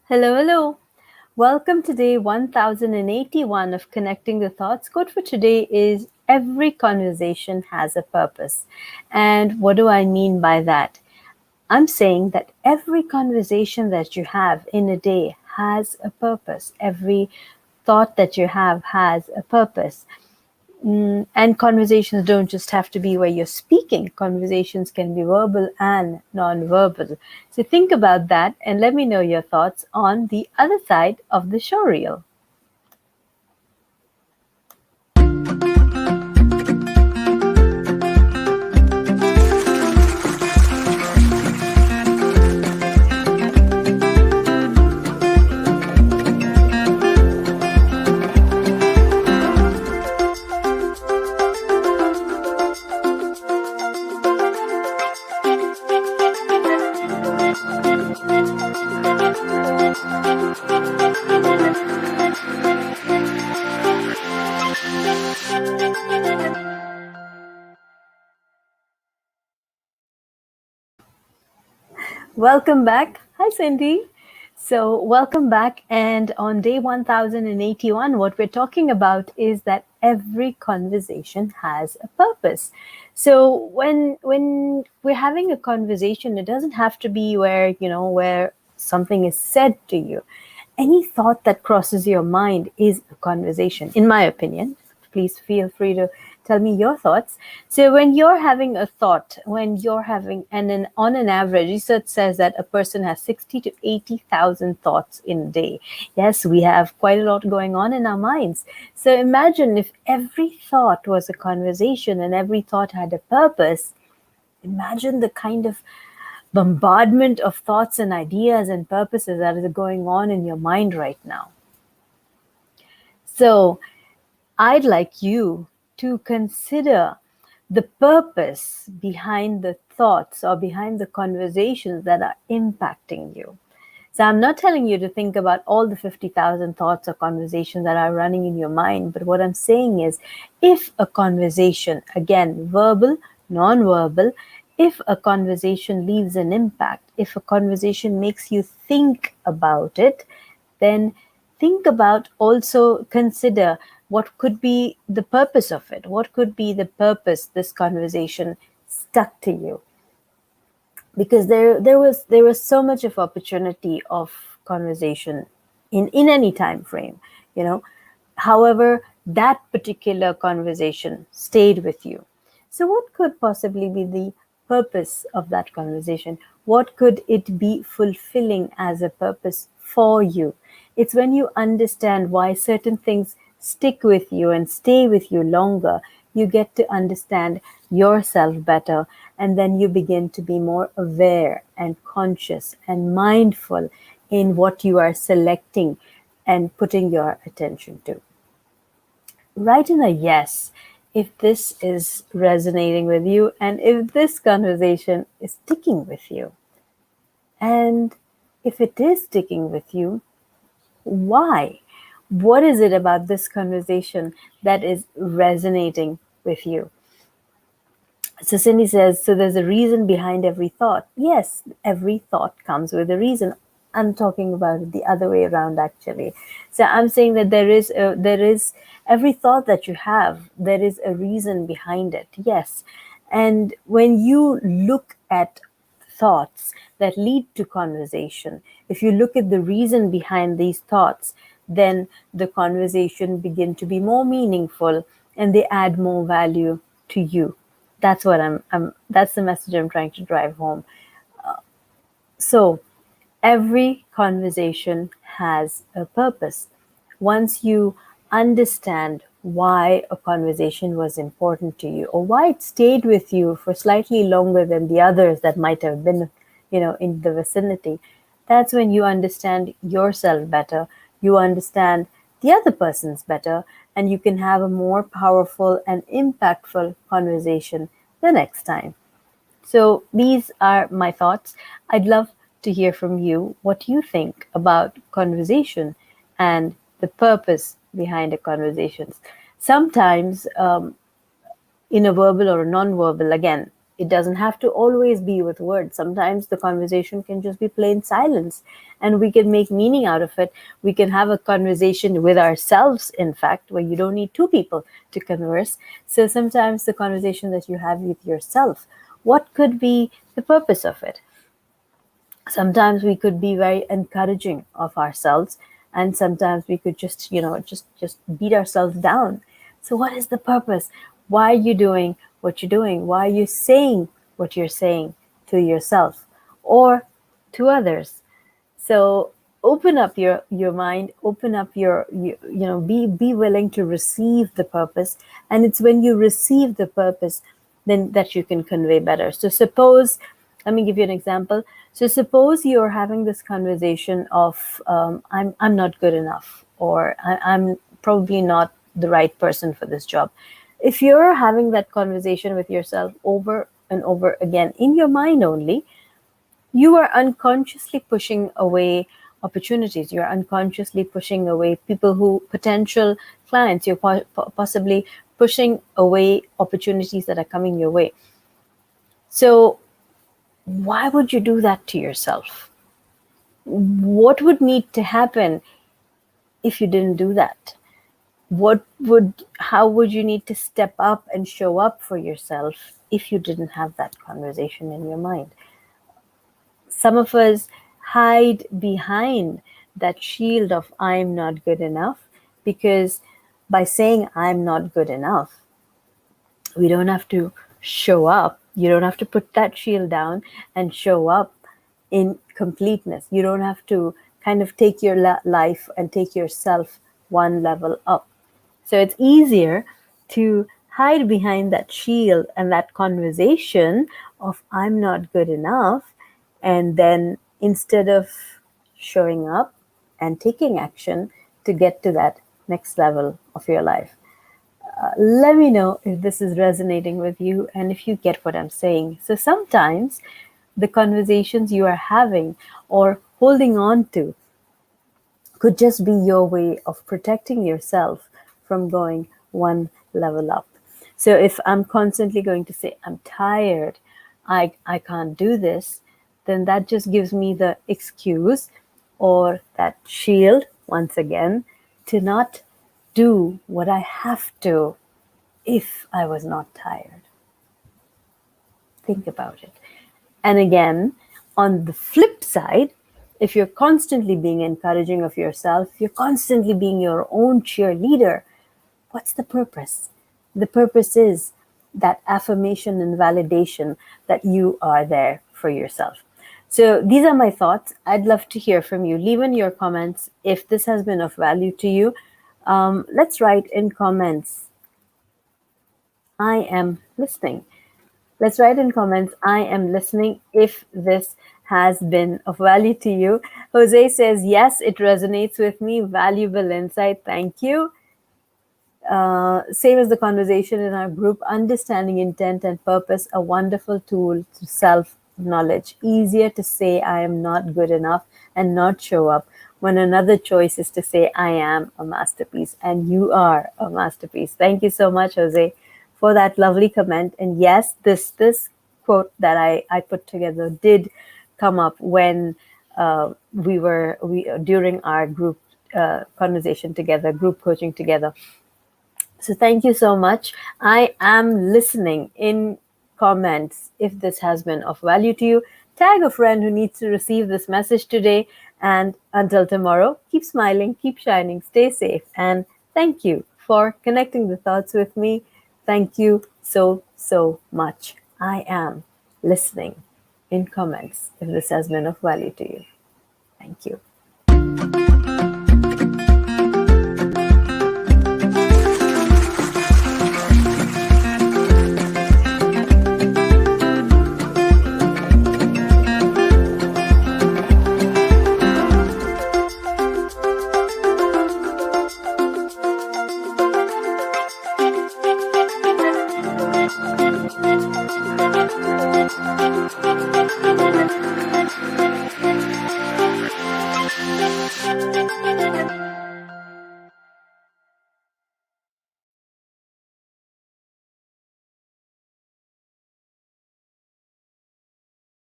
Hello, hello. Welcome to day 1081 of Connecting the Thoughts. Quote for today is every conversation has a purpose. And what do I mean by that? I'm saying that every conversation that you have in a day has a purpose. Every thought that you have has a purpose. And conversations don't just have to be where you're speaking. Conversations can be verbal and non-verbal. So think about that and let me know your thoughts on the other side of the show reel. Welcome back. Hi, Cindy. So, welcome back. And on day 1081, what we're talking about is that every conversation has a purpose. So, when we're having a conversation, it doesn't have to be where something is said to you. Any thought that crosses your mind is a conversation, in my opinion. Please feel free to tell me your thoughts. So when you're having a thought, when you're having, on an average, research says that a person has 60 to 80,000 thoughts in a day. Yes, we have quite a lot going on in our minds. So imagine if every thought was a conversation and every thought had a purpose. Imagine the kind of bombardment of thoughts and ideas and purposes that is going on in your mind right now. So I'd like you to consider the purpose behind the thoughts or behind the conversations that are impacting you. So I'm not telling you to think about all the 50,000 thoughts or conversations that are running in your mind, but what I'm saying is if a conversation, again, verbal, non-verbal, if a conversation leaves an impact, if a conversation makes you think about it, then think about, also consider what could be the purpose of it. What could be the purpose this conversation stuck to you? Because there was so much of opportunity of conversation in any time frame, you know. However, that particular conversation stayed with you. So what could possibly be the purpose of that conversation? What could it be fulfilling as a purpose for you? It's when you understand why certain things stick with you and stay with you longer, you get to understand yourself better, and then you begin to be more aware and conscious and mindful in what you are selecting and putting your attention to. Write in a yes if this is resonating with you and if this conversation is sticking with you. And if it is sticking with you, why? What is it about this conversation that is resonating with you? So Cindy says, so there's a reason behind every thought. Yes, every thought comes with a reason. I'm talking about it the other way around, actually. So I'm saying that there is every thought that you have, there is a reason behind it. Yes. And when you look at thoughts that lead to conversation, if you look at the reason behind these thoughts, then the conversation begin to be more meaningful and they add more value to you. That's what that's the message I'm trying to drive home. So every conversation has a purpose. Once you understand why a conversation was important to you or why it stayed with you for slightly longer than the others that might have been, in the vicinity, that's when you understand yourself better. You understand the other person's better, and you can have a more powerful and impactful conversation the next time. So these are my thoughts. I'd love to hear from you what you think about conversation and the purpose behind the conversations. Sometimes in a verbal or a non-verbal, again, It doesn't have to always be with words. Sometimes the conversation can just be plain silence, and we can make meaning out of it. We can have a conversation with ourselves, in fact, where you don't need two people to converse. So sometimes the conversation that you have with yourself, what could be the purpose of it? Sometimes we could be very encouraging of ourselves, and sometimes we could just just beat ourselves down. So what is the purpose? Why are you doing what you're doing? Why are you saying what you're saying to yourself or to others? So open up your mind, open up be willing to receive the purpose. And it's when you receive the purpose then that you can convey better. So suppose, let me give you an example. So suppose you're having this conversation of I'm not good enough, or I'm probably not the right person for this job. If you're having that conversation with yourself over and over again in your mind only, you are unconsciously pushing away opportunities. You're unconsciously pushing away people who potential clients. You're possibly pushing away opportunities that are coming your way. So why would you do that to yourself? What would need to happen if you didn't do that? How would you need to step up and show up for yourself if you didn't have that conversation in your mind? Some of us hide behind that shield of I'm not good enough, because by saying I'm not good enough, we don't have to show up. You don't have to put that shield down and show up in completeness. You don't have to kind of take your life and take yourself one level up. So it's easier to hide behind that shield and that conversation of I'm not good enough. And then instead of showing up and taking action to get to that next level of your life. Let me know if this is resonating with you and if you get what I'm saying. So sometimes the conversations you are having or holding on to could just be your way of protecting yourself from going one level up. So if I'm constantly going to say, I'm tired, I can't do this, then that just gives me the excuse or that shield, once again, to not do what I have to if I was not tired. Think about it. And again, on the flip side, if you're constantly being encouraging of yourself, you're constantly being your own cheerleader, what's the purpose? The purpose is that affirmation and validation that you are there for yourself. So these are my thoughts. I'd love to hear from you. Leave in your comments if this has been of value to you. Let's write in comments, I am listening. Let's write in comments, I am listening, if this has been of value to you. Jose says, yes, it resonates with me. Valuable insight. Thank you. Same as the conversation in our group, understanding intent and purpose, a wonderful tool to self-knowledge. Easier to say I am not good enough and not show up, when another choice is to say I am a masterpiece, and you are a masterpiece. Thank you so much, Jose, for that lovely comment. And yes, this quote that I put together did come up when we during our group conversation together, group coaching together. So thank you so much. I am listening in comments. If this has been of value to you, tag a friend who needs to receive this message today. And until tomorrow, keep smiling, keep shining, stay safe. And thank you for connecting the thoughts with me. Thank you so, so much. I am listening in comments if this has been of value to you. Thank you.